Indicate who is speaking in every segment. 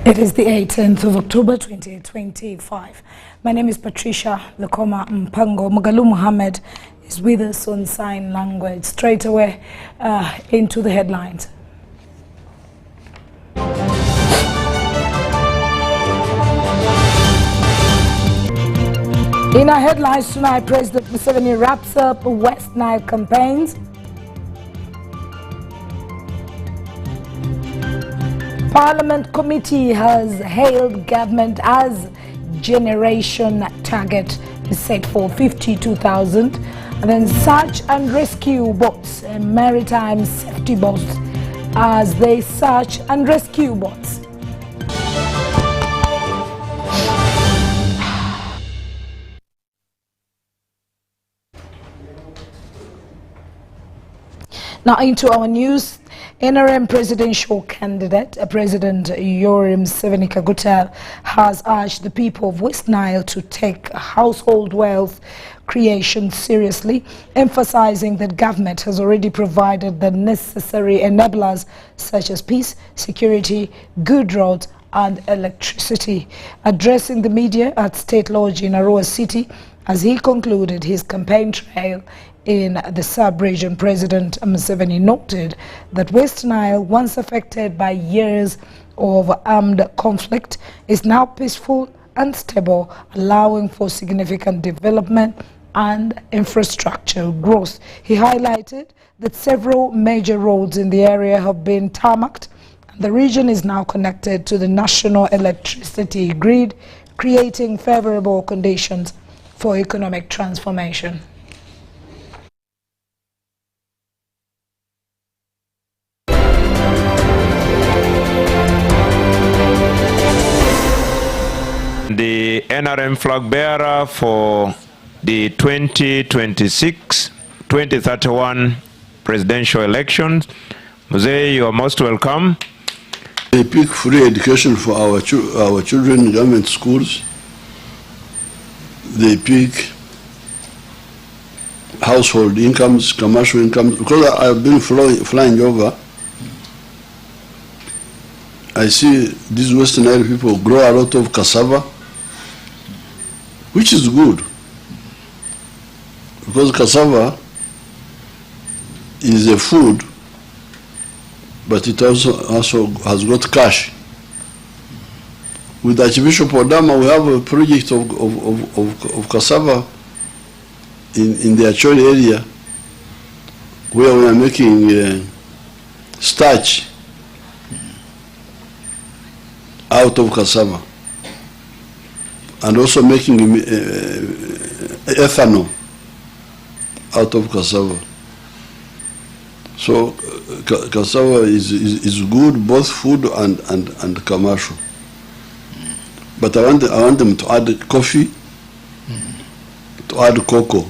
Speaker 1: It is the 18th of October 2025. My name is Patricia Lukoma Mpango. Magalu Muhammad is with us on sign language. Straight away into the headlines. In our headlines tonight, President Museveni wraps up West Nile campaigns. Parliament committee has hailed government as generation target is set for 52,000. And then search and rescue boats and maritime safety boats as they search and rescue boats. Now into our news. NRM presidential candidate, President Yoweri Museveni Kaguta, has urged the people of West Nile to take household wealth creation seriously, emphasizing that government has already provided the necessary enablers such as peace, security, good roads and electricity. Addressing the media at State Lodge in Arua City as he concluded his campaign trail in the sub-region, President Museveni noted that West Nile, once affected by years of armed conflict, is now peaceful and stable, allowing for significant development and infrastructure growth. He highlighted that several major roads in the area have been tarmacked, and the region is now connected to the national electricity grid, creating favorable conditions for economic transformation.
Speaker 2: The NRM flag bearer for the 2026-2031 presidential elections. Mzee, you are most welcome.
Speaker 3: They pick free education for our children in government schools. They pick household incomes, commercial incomes. Because I've been flying over, I see these West Nile people grow a lot of cassava, which is good, because cassava is a food, but it also has got cash. With Archbishop Odama, we have a project of cassava in the Acholi area, where we are making starch out of cassava, and also making ethanol out of cassava. So cassava is good, both food and commercial. But I want them to add coffee, to add cocoa.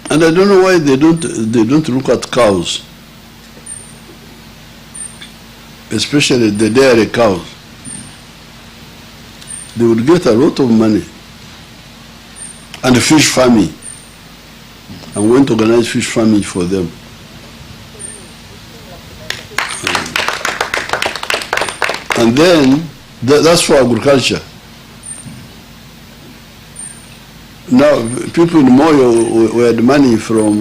Speaker 3: And I don't know why they don't look at cows, especially the dairy cows. They would get a lot of money. And fish farming. I'm going to organize fish farming for them. And then that's for agriculture. Now, people in Moyo were the money from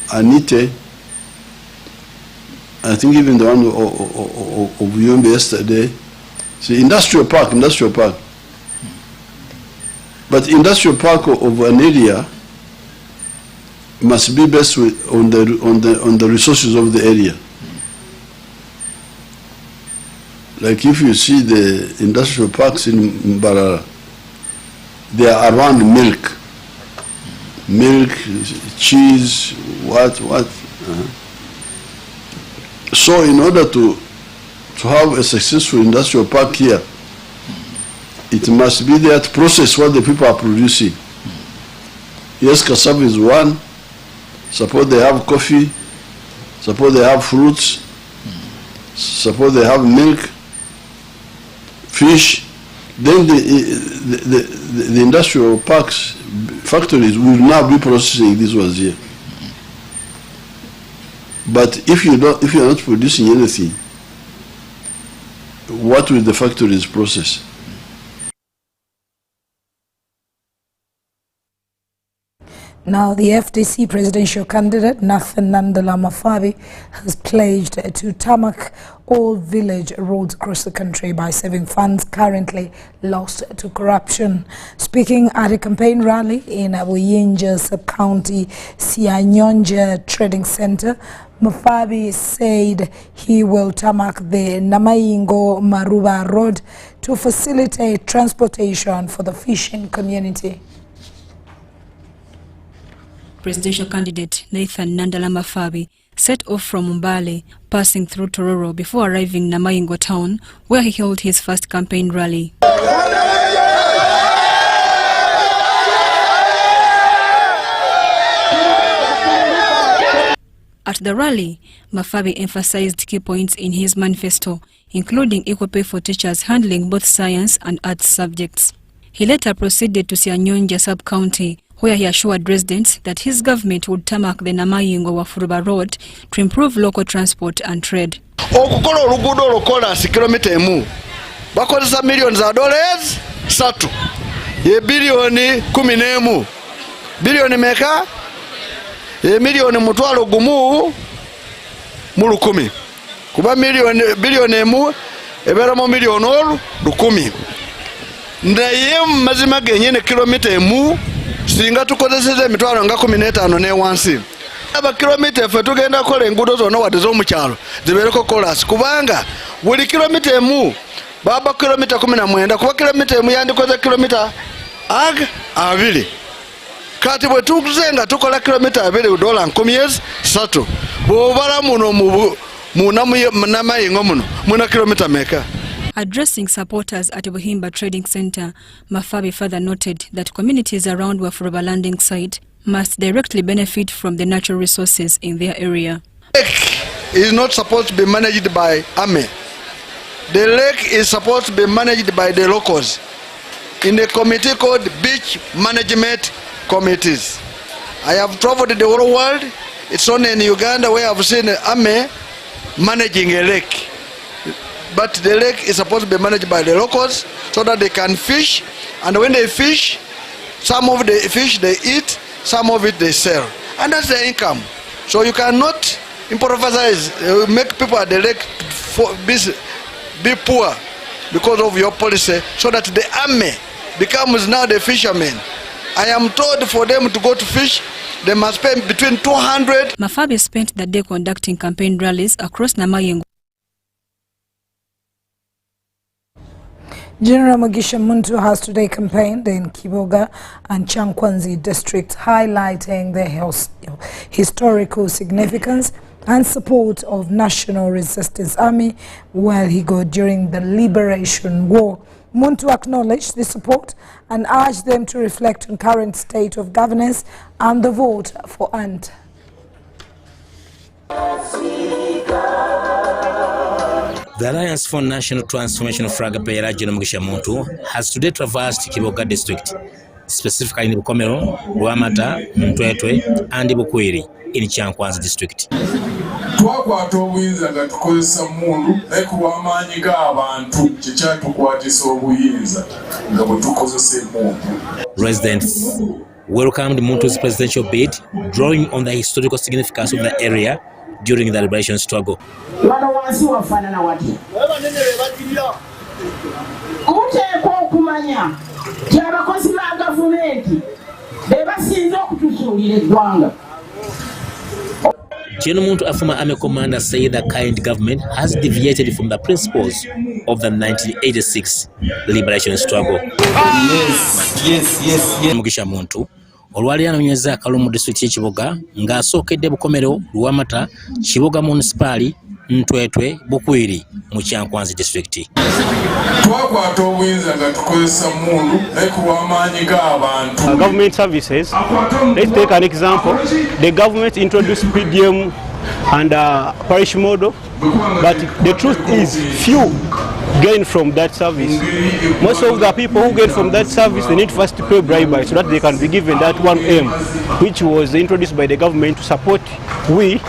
Speaker 3: Anite. I think even the one of Yumbe yesterday. See, industrial park. But industrial park of an area must be based on the resources of the area. Like if you see the industrial parks in Mbarara, they are around milk, cheese, what. So in order to have a successful industrial park here, it must be there to process what the people are producing. Yes, cassava is one. Suppose they have coffee. Suppose they have fruits. Suppose they have milk, fish. Then the industrial parks, factories will now be processing these ones here. But if you're not producing anything, what will the factories process?
Speaker 1: Now, the FDC presidential candidate, Nathan Nandala Mafabi, has pledged to tarmac all village roads across the country by saving funds currently lost to corruption. Speaking at a campaign rally in Namayingo Sub-County Sianyonja Trading Center, Mafabi said he will tarmac the Namayingo Maruba Road to facilitate transportation for the fishing community.
Speaker 4: Presidential candidate Nathan Nandala Mafabi set off from Mbale, passing through Tororo before arriving Namayingo town, where he held his first campaign rally. At the rally, Mafabi emphasized key points in his manifesto, including equal pay for teachers handling both science and arts subjects. He later proceeded to Sianyonja Sub-County, where he assured residents that his government would tarmac the Namayingo Wafuruba Road to improve local transport and trade.
Speaker 5: Okukola oluguudo olukolansi kilomita emu bakozesa millions za dollars 3 ye bilioni 11 bilioni meka ye milioni mutwalo gumu mu 10 kuba bilioni emu eberamo milioni 10 ndaye mazima genyene kilomita emu singa tukozeseze emitwalo nga 15 ne wansi aba kilomita efe tugenda kola enguudo zonna wadde z'omukyalo zibeereko kolasi kubanga buli kilomita emu baba kilomita 19 kuba kilomita emu yandikoze kilomita 2 kati bwe tukuzenga tukola kilomita 2 dola 13 bw'obala muno mu Namayingo muno muna kilomita meka.
Speaker 4: Addressing supporters at Buhimba Trading Center, Mafabi further noted that communities around Wafuruba landing site must directly benefit from the natural resources in their area.
Speaker 5: The lake is not supposed to be managed by army. The lake is supposed to be managed by the locals in a committee called Beach Management Committees. I have traveled the whole world. It's only in Uganda where I've seen the army managing a lake. But the lake is supposed to be managed by the locals so that they can fish, and when they fish, some of the fish they eat, some of it they sell, and that's the income. So you cannot improvise, make people at the lake be poor because of your policy, so that the army becomes now the fishermen. I am told for them to go to fish, they must pay between 200.
Speaker 4: Mafabi spent the day conducting campaign rallies across Namayingo.
Speaker 1: General Mugisha Muntu has today campaigned in Kiboga and Chankwanzi districts, highlighting the historical significance and support of National Resistance Army while he got during the Liberation War. Muntu acknowledged the support and urged them to reflect on current state of governance and the vote for ANT.
Speaker 6: The Alliance for National Transformation flag bearer General Mugisha Muntu has today traversed Kiboga district, specifically in Bukomero, Rwamata, Mtwetwe, and Bukwiri in Chankwanzi district.
Speaker 7: twakwata obuyinza nga tukozesa mundu naye ku lw'amaanyi g'abantu kyekyatukwatisa obuyinza nga bwe tukozesa emmundu.
Speaker 6: Residents welcomed Muntu presidential bid, drawing on the historical significance of the area during the liberation struggle.
Speaker 8: Muteekwa okumanya nti abakozi ba gavumenti be basinze okutusuulira eggwanga.
Speaker 6: General Muntu, a former army commander, said the current government has deviated from the principles of the 1986 liberation struggle. Mugisha Muntu olwali anoonyeza akalulu mu disitulikiti y'e Kiboga ng'asookedde Bukomero, Luwamata, Kiboga municipali, Ntwetwe, Bukwiri mu Kyankwanzi disitulikiti.
Speaker 7: Twakwata obuyinza nga tukozesa mundu naye ku lw'amaanyi g'abantu.
Speaker 9: Government services, let's take an example. The government introduced PDM and parish model, but the truth is few gain from that service. Most of the people who gain from that service, they need first to pay bribery so that they can be given that 1M, which was introduced by the government to support we.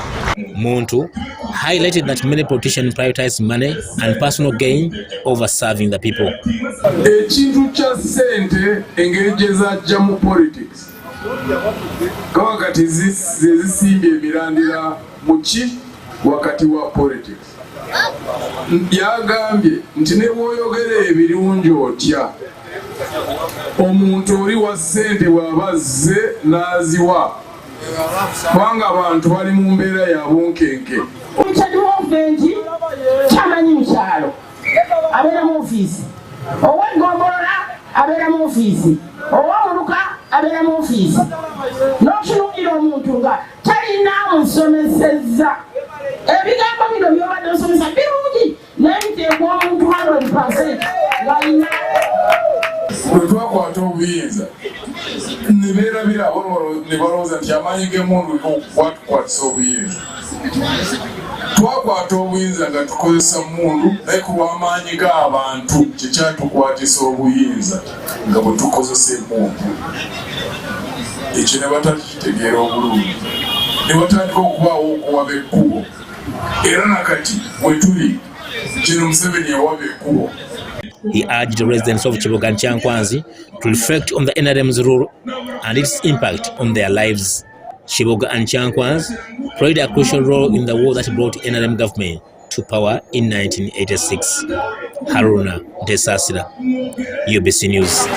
Speaker 6: Muntu highlighted that many politicians prioritize money and personal gain over serving the people.
Speaker 7: Ekintu kya ssente engeri gye zajja mu politics kawa kati zisimbye emirandira mu ki wakati wa politics. Yagambye nti ne bw'oyogera ebirungi otya omuntu oli wa ssente bw'aba azze n'aziwa kubanga abantu bali mu mbeera ya bunkenke.
Speaker 8: Omukyali w'oventi kyamanyi mu kyalo abeera mu ofiisi, ow'eggombolola abeera mu ofiisi, ow'omuluka abeera mu ofiisi. N'otunuulira omuntu nga talina amusomesezza. Ebigambo bino by'obadde osomesa birungi naye biteekwa omuntu 100% ng'alina.
Speaker 7: Bwe twakwata obuyinza ne beerabira abo ne balowooza nti amaanyi g'emmundu gwatukwatisa obuyinza. Twakwata obuyinza nga tukozesa mundu naye ku lw'amaanyi g'abantu kyekyatukwatisa obuyinza nga bwe tukozesa emmundu. Ekyo ne batakitegeera obulungi, ne batandika okubaawo okuwaba ekkubo. Era nakati bwe tuli kino Museveni yawaba ekkubo.
Speaker 6: He urged the residents of Kiboga and Kyankwanzi to reflect on the NRM's rule and its impact on their lives. Kiboga and Kyankwanzi played a crucial role in the war that brought NRM government to power in 1986. Haruna Desasira, UBC News.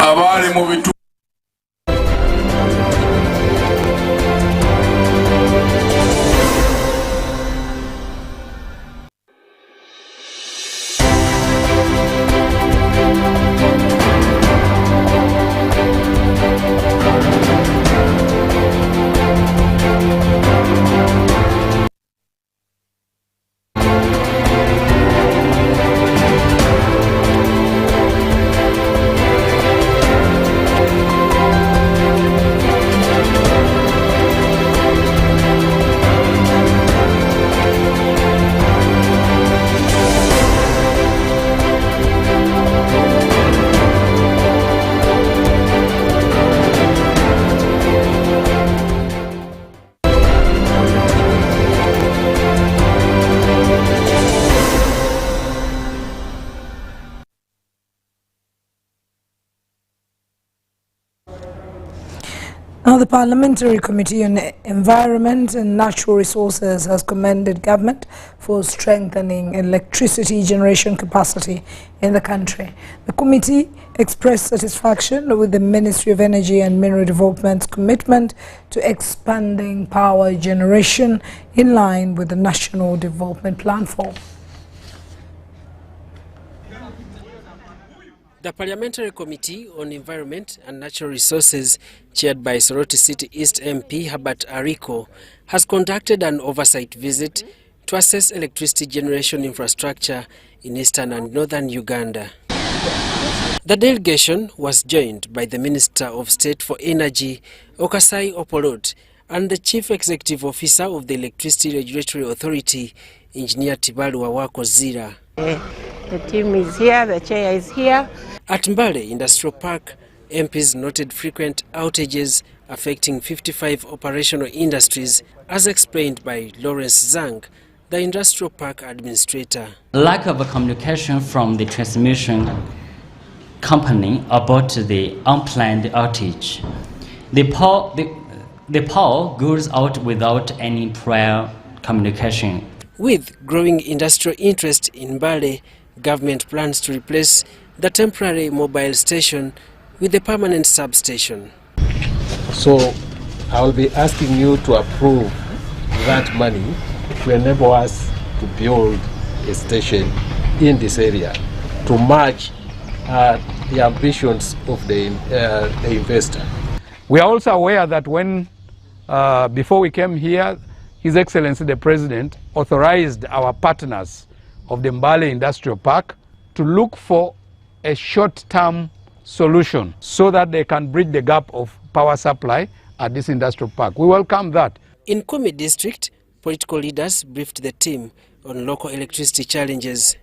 Speaker 1: Now, the Parliamentary Committee on Environment and Natural Resources has commended government for strengthening electricity generation capacity in the country. The committee expressed satisfaction with the Ministry of Energy and Mineral Development's commitment to expanding power generation in line with the National Development Platform.
Speaker 10: The Parliamentary Committee on Environment and Natural Resources, chaired by Soroti City East MP Herbert Ariko, has conducted an oversight visit to assess electricity generation infrastructure in eastern and northern Uganda. The delegation was joined by the Minister of State for Energy, Okasai Opolot, and the Chief Executive Officer of the Electricity Regulatory Authority, Engineer Tibalu Wakozira.
Speaker 11: The team is here, the chair is here.
Speaker 10: At Mbale Industrial Park, MPs noted frequent outages affecting 55 operational industries, as explained by Lawrence Zhang, the industrial park administrator.
Speaker 12: Lack of communication from the transmission company about the unplanned outage. The power goes out without any prior communication.
Speaker 10: With growing industrial interest in Mbale, government plans to replace the temporary mobile station with a permanent substation.
Speaker 13: So I will be asking you to approve that money to enable us to build a station in this area to match the ambitions of the investor.
Speaker 14: We are also aware that when, before we came here, His Excellency the President authorized our partners of the Mbale Industrial Park to look for a short-term solution so that they can bridge the gap of power supply at this industrial park. We welcome that.
Speaker 10: In Kumi district, political leaders briefed the team on local electricity challenges.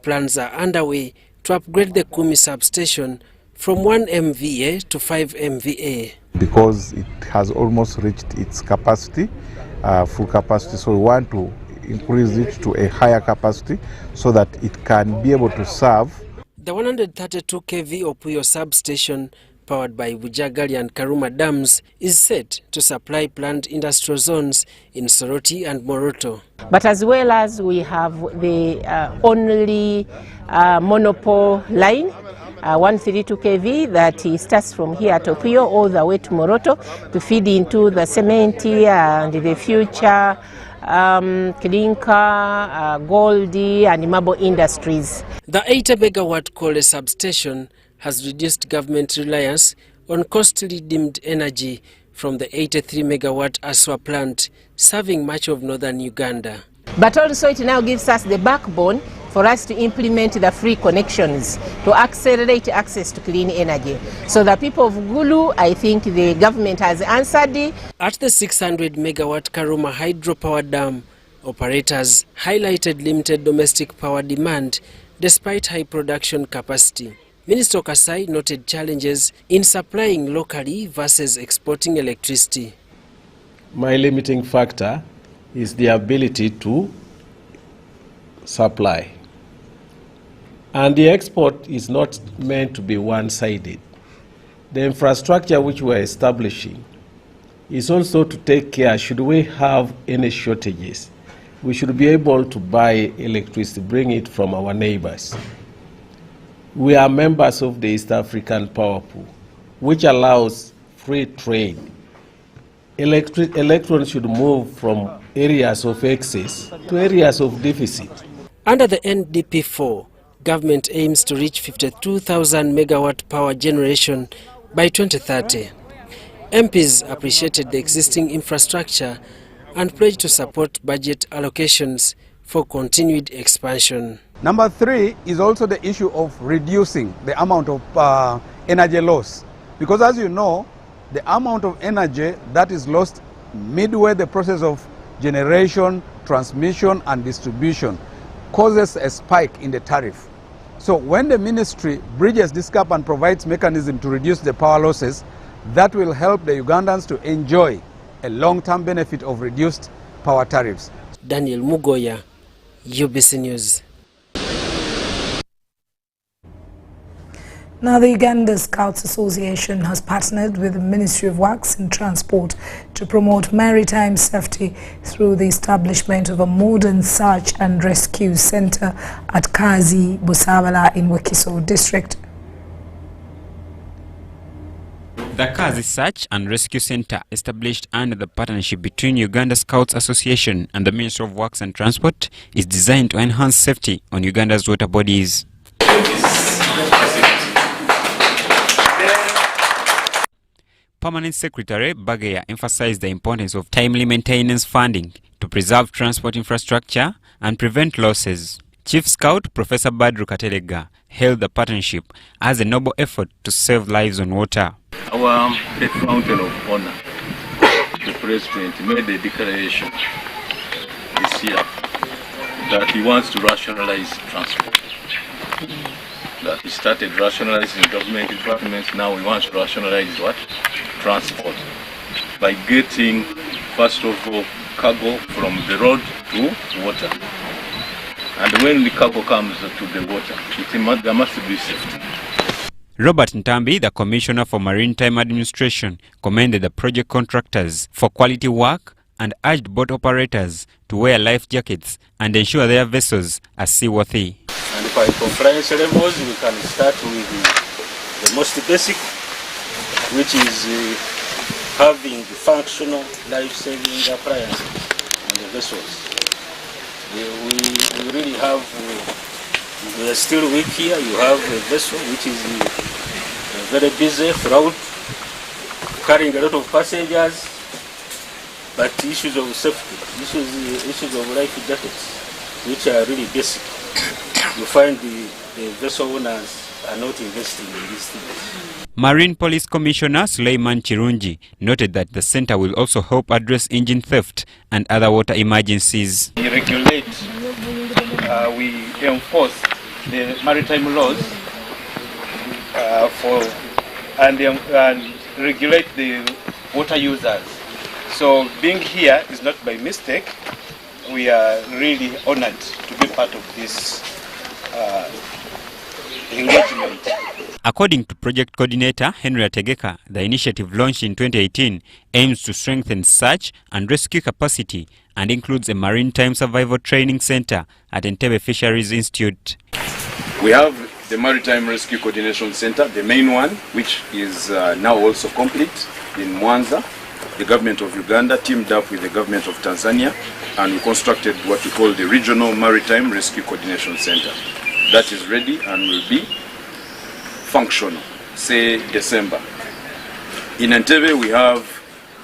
Speaker 10: Plans are underway to upgrade the Kumi substation from 1 MVA to 5 MVA.
Speaker 15: Because it has almost reached its capacity, full capacity, so we want to increase it to a higher capacity so that it can be able to serve.
Speaker 10: The 132 kV Opuyo substation, powered by Bujagali and Karuma dams, is set to supply planned industrial zones in Soroti and Moroto.
Speaker 11: But as well as we have the only monopole line, 132 kV that starts from here to Opuyo all the way to Moroto to feed into the Cementi and the future Klinka, Goldie and Marble Industries.
Speaker 10: The 80 megawatt Kole substation has reduced government reliance on costly dimmed energy from the 83 megawatt Aswa plant serving much of northern Uganda.
Speaker 11: But also it now gives us the backbone for us to implement the free connections to accelerate access to clean energy. So the people of Gulu, I think the government has answered.
Speaker 10: At the 600 megawatt Karuma hydropower dam, operators highlighted limited domestic power demand despite high production capacity. Minister Kasai noted challenges in supplying locally versus exporting electricity.
Speaker 13: My limiting factor is the ability to supply. And the export is not meant to be one-sided. The infrastructure which we are establishing is also to take care, should we have any shortages, we should be able to buy electricity, bring it from our neighbors. We are members of the East African Power Pool, which allows free trade. Electrons should move from areas of excess to areas of deficit.
Speaker 10: Under the NDP4, government aims to reach 52,000 megawatt power generation by 2030. MPs appreciated the existing infrastructure and pledged to support budget allocations for continued expansion.
Speaker 14: Number 3 is also the issue of reducing the amount of energy loss. Because as you know, the amount of energy that is lost midway the process of generation, transmission and distribution causes a spike in the tariff. So when the ministry bridges this gap and provides mechanism to reduce the power losses, that will help the Ugandans to enjoy a long-term benefit of reduced power tariffs.
Speaker 10: Daniel Mugoya, UBC News.
Speaker 1: Now, the Uganda Scouts Association has partnered with the Ministry of Works and Transport to promote maritime safety through the establishment of a modern search and rescue center at Kazi Busabala in Wakiso district.
Speaker 16: The Kazi Search and Rescue Center, established under the partnership between Uganda Scouts Association and the Ministry of Works and Transport, is designed to enhance safety on Uganda's water bodies. Permanent Secretary Bageya emphasized the importance of timely maintenance funding to preserve transport infrastructure and prevent losses. Chief Scout Professor Badru Katelega hailed the partnership as a noble effort to save lives on water.
Speaker 17: Our head fountain of honor, the President, made a declaration this year that he wants to rationalize transport. That he started rationalizing government departments, now he wants to rationalize what? Transport. By getting, first of all, cargo from the road to water. And when the cargo comes to the water, there must be safety.
Speaker 16: Robert Ntambi, the Commissioner for Maritime Administration, commended the project contractors for quality work and urged boat operators to wear life jackets and ensure their vessels are seaworthy.
Speaker 18: And by compliance levels, we can start with the most basic, which is having functional life-saving appliances on the vessels. We really have, we are still weak here. You have a vessel which is very busy throughout, carrying a lot of passengers, but issues of safety, issues of life jackets, which are really basic. You find the vessel owners are not investing in these things.
Speaker 16: Marine Police Commissioner Suleiman Chirunji noted that the center will also help address engine theft and other water emergencies.
Speaker 19: We regulate, we enforce the maritime laws and regulate the water users. So being here is not by mistake. We are really honored to be part of this engagement.
Speaker 16: According to project coordinator Henry Tegeka, the initiative launched in 2018 aims to strengthen search and rescue capacity and includes a maritime survival training center at Entebbe Fisheries Institute.
Speaker 20: We have the Maritime Rescue Coordination Center, the main one, which is now also complete in Mwanza. The government of Uganda teamed up with the government of Tanzania, and we constructed what we call the Regional Maritime Rescue Coordination Center. That is ready and will be functional, say December. In Entebbe, we have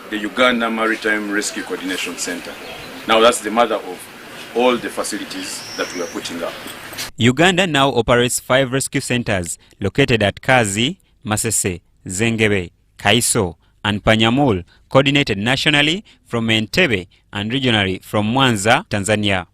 Speaker 20: the Uganda Maritime Rescue Coordination Center. Now that's the mother of all the facilities that we are putting up.
Speaker 16: Uganda now operates 5 rescue centers located at Kazi, Masese, Zengebe, Kaiso, and Panyamul, coordinated nationally from Entebbe and regionally from Mwanza, Tanzania.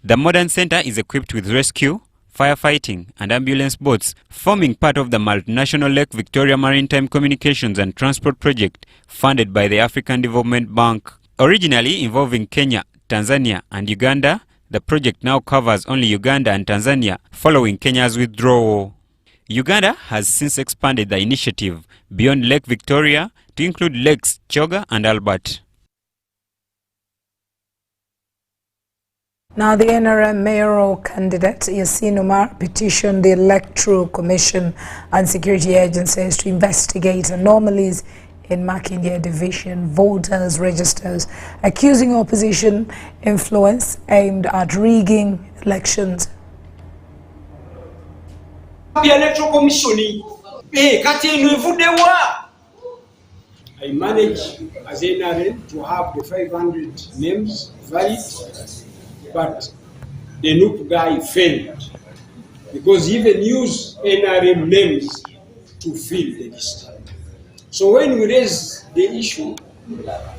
Speaker 16: The modern center is equipped with rescue, firefighting, and ambulance boats, forming part of the multinational Lake Victoria Maritime Communications and Transport Project funded by the African Development Bank. Originally involving Kenya, Tanzania, and Uganda, the project now covers only Uganda and Tanzania following Kenya's withdrawal. Uganda has since expanded the initiative beyond Lake Victoria to include Lakes Choga and Albert.
Speaker 1: Now, the NRM mayoral candidate Yasin Omar petitioned the Electoral Commission and security agencies to investigate anomalies in Makindye division voters' registers, accusing opposition influence aimed at rigging elections.
Speaker 21: The Electoral Commission, I managed as NRM to have the 500 names valid, but the Nup guy failed because he even used NRM names to fill the list. So when we raise the issue,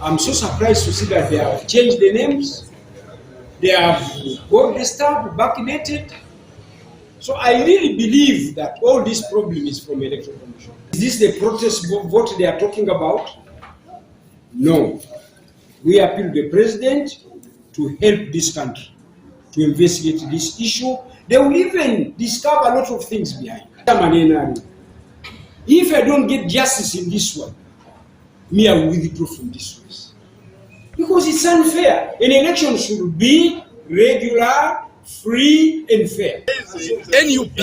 Speaker 21: I'm so surprised to see that they have changed the names, they have got the stamp backdated. So I really believe that all this problem is from Electoral Commission. Is this the protest vote they are talking about? No. We appeal to the president to help this country to investigate this issue. They will even discover a lot of things behind. If I don't get justice in this one, me, I will withdraw from this race. Because it's unfair. An election should be regular, free, and fair.
Speaker 22: NUP,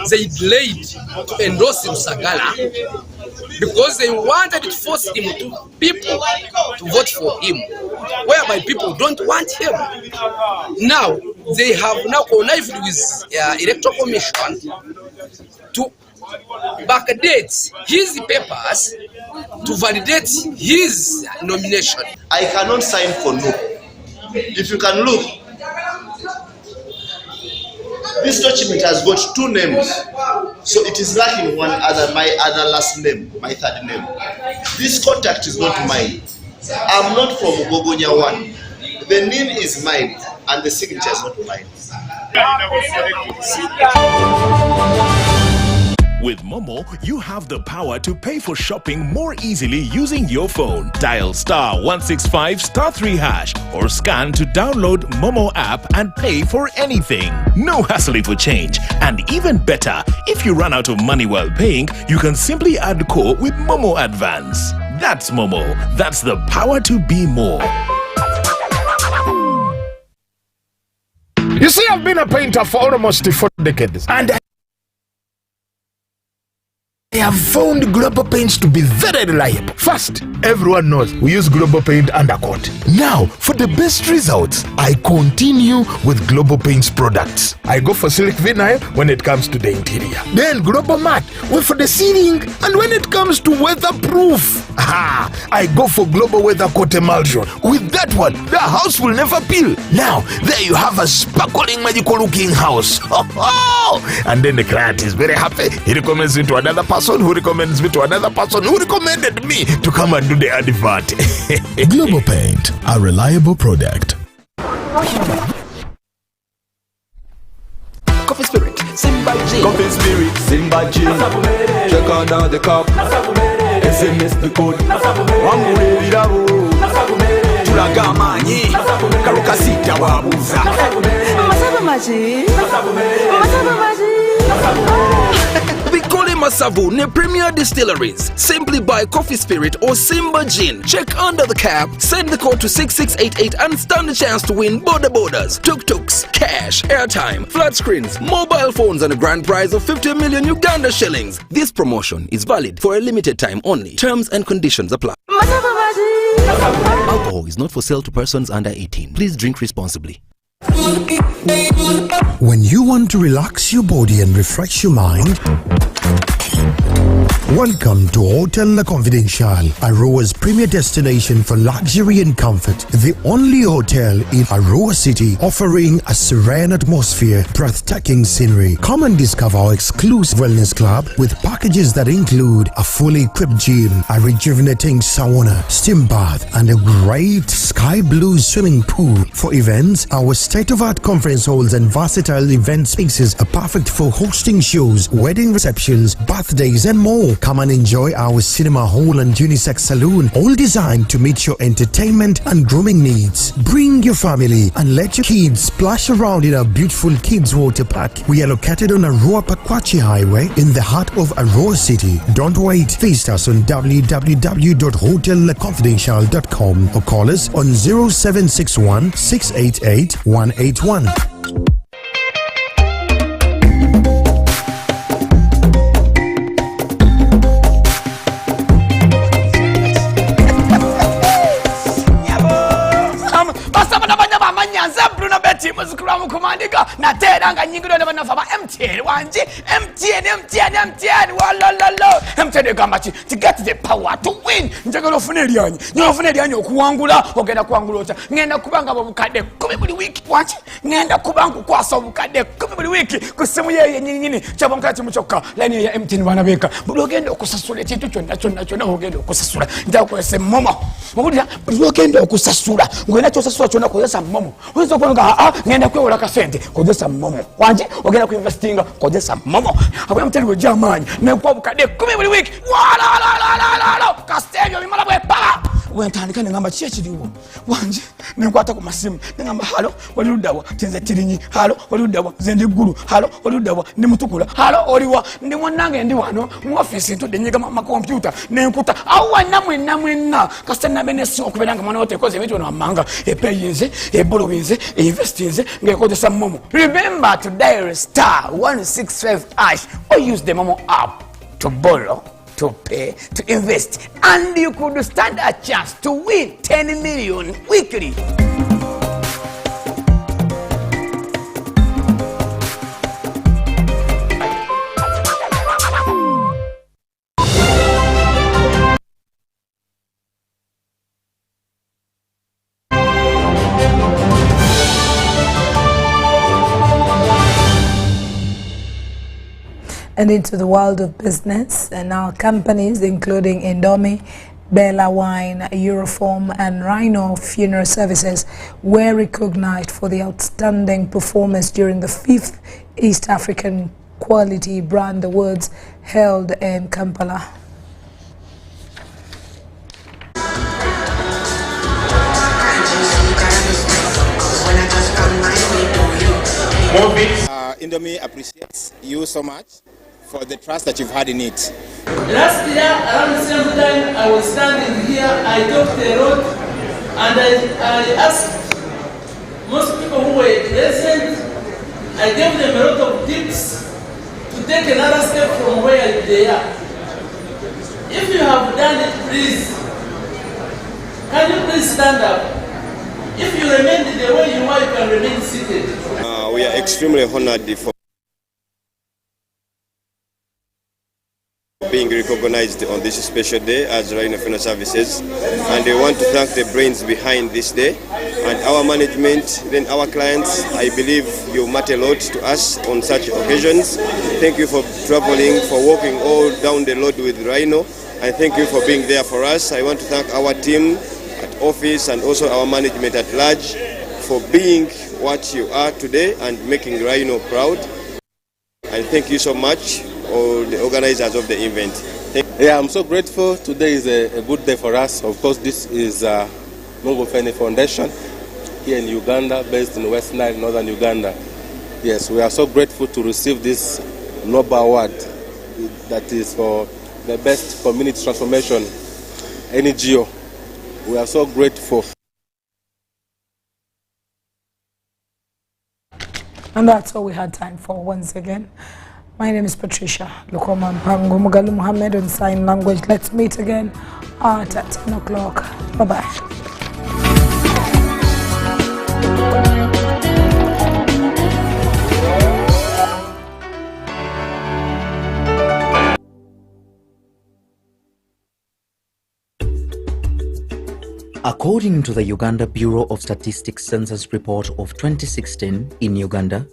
Speaker 22: they delayed to endorse Msagala because they wanted to force people to vote for him, whereby people don't want him. Now, they have now connived with Electoral Commission to backdate his papers to validate his nomination.
Speaker 23: I cannot sign for no. If you can look, this document has got 2 names, so it is lacking one other, my other last name, my third name. This contact is not mine. I'm not from Gogonya 1. The name is mine, and the signature is not mine.
Speaker 2: With Momo, you have the power to pay for shopping more easily using your phone. Dial *165*3# or scan to download Momo app and pay for anything. No hassling for change. And even better, if you run out of money while paying, you can simply add core with Momo Advance. That's Momo. That's the power to be more.
Speaker 3: You see, I've been a painter for almost 4 decades, and I have found Global Paints to be very reliable. First, everyone knows we use Global Paint undercoat. Now, for the best results, I continue with Global Paints products. I go for Silk Vinyl when it comes to the interior. Then Global Matte for the ceiling, and when it comes to weatherproof, I go for Global Weather Coat Emulsion. With that one, the house will never peel. Now, there you have a sparkling, magical looking house. And then the client is very happy. He recommends it to another person who recommends me to another person who recommended me to come and do the advert.
Speaker 5: Global Paint, a reliable product.
Speaker 24: Coffee Spirit, Simba G. Coffee Spirit, Simba G. Check out the cup. SMS the code. Wamure virabo. Tulagamanye. Karukasita wabuza.
Speaker 25: Masabu maji. Masabu maji.
Speaker 22: Bikole Masavu ne Premier Distilleries. Simply buy Coffee Spirit or Simba Gin. Check under the cap, send the code to 6688 and stand a chance to win borders, tuk-tuks, cash, airtime, flat screens, mobile phones and a grand prize of 50 million Uganda shillings. This promotion is valid for a limited time only. Terms and conditions apply. Alcohol is not for sale to persons under 18. Please drink responsibly.
Speaker 5: When you want to relax your body and refresh your mind, welcome to Hotel La Confidential, Aroa's premier destination for luxury and comfort. The only hotel in Aroa City offering a serene atmosphere, breathtaking scenery. Come and discover our exclusive wellness club with packages that include a fully equipped gym, a rejuvenating sauna, steam bath, and a great sky blue swimming pool. For events, our state-of-art conference halls and versatile event spaces are perfect for hosting shows, wedding receptions, birthdays, and more. Come and enjoy our cinema hall and unisex saloon, all designed to meet your entertainment and grooming needs. Bring your family and let your kids splash around in our beautiful kids water park. We are located on Aroa Pakwachi Highway in the heart of Aroa City. Don't wait. Visit us on www.hotelconfidential.com or call us on 0761 688 181.
Speaker 22: Muzukuramu kumandiga nateranga nyingiro n'abanafa ba MTN wanje MTN walalo MTN gamachi to get the power to win njagalo funeli yanyi okuwangula ogenda kuwangula ota ngenda kubanga babukade 10 buli wiki wanje ngenda kubangu kwasa obukade 10 buli wiki kusimu yeye nyinyi chabongati muchoka line ya MTN banabeka buli ogenda okusasula ekintu kyonna ogenda okusasula ndakwese momo mubulira buli ogenda okusasula ngenda kyosasula kyonna kozesa momo uzo kwanga ngenda kwewola kasente kozesa momo wanje ogenda kuinvestinga kozesa momo akwa MTN go jamani nekwa bukade 10 buli wiki wala kastenyo bimala bwe pa wentandika ngamba kyekiriwo wanje nenkwata ku masimu ngamba halo walirudawa tenze tirinyi halo walirudawa zende guru halo walirudawa ndi mutukula halo oliwa ndi mwanange ndi wano mu office ntudde nyiga ma computer nenkuta awa namwe kasena benesi okuberanga mwana wote koze bitu no manga epeyinze ebolowinze investinze ngekozesa momo. Remember to dial *165# or use the Momo app to borrow, to pay, to invest, and you could stand a chance to win 10 million weekly.
Speaker 1: And into the world of business, and now companies including Indomie, Bella Wine, Euroform and Rhino Funeral Services were recognized for the outstanding performance during the 5th East African Quality Brand Awards held in Kampala.
Speaker 4: Indomie appreciates you so much for the trust that you've had in it.
Speaker 6: Last year, around the same time, I was standing here, I talked a lot, and I asked most people who were present, I gave them a lot of tips to take another step from where they are. If you have done it, please, can you please stand up? If you remain the way you are, you can remain seated.
Speaker 4: We are extremely honored for being recognized on this special day as Rhino Funeral Services, and we want to thank the brains behind this day and our management, then our clients. I believe you matter a lot to us on such occasions. Thank you for traveling, for walking all down the road with Rhino, and thank you for being there for us. I want to thank our team at office and also our management at large for being what you are today and making Rhino proud. And thank you so much, all the organizers of the event.
Speaker 7: Yeah, I'm so grateful. Today is a good day for us. Of course, this is Mungu Feni Foundation here in Uganda, based in West Nile, northern Uganda. Yes, we are so grateful to receive this Nobel Award that is for the best community transformation NGO. We are so grateful.
Speaker 1: And that's all we had time for once again. My name is Patricia Lukoma Mpango Mugalu Muhammad on sign language. Let's meet again at 10 o'clock. Bye-bye.
Speaker 8: According to the Uganda Bureau of Statistics Census Report of 2016 in Uganda,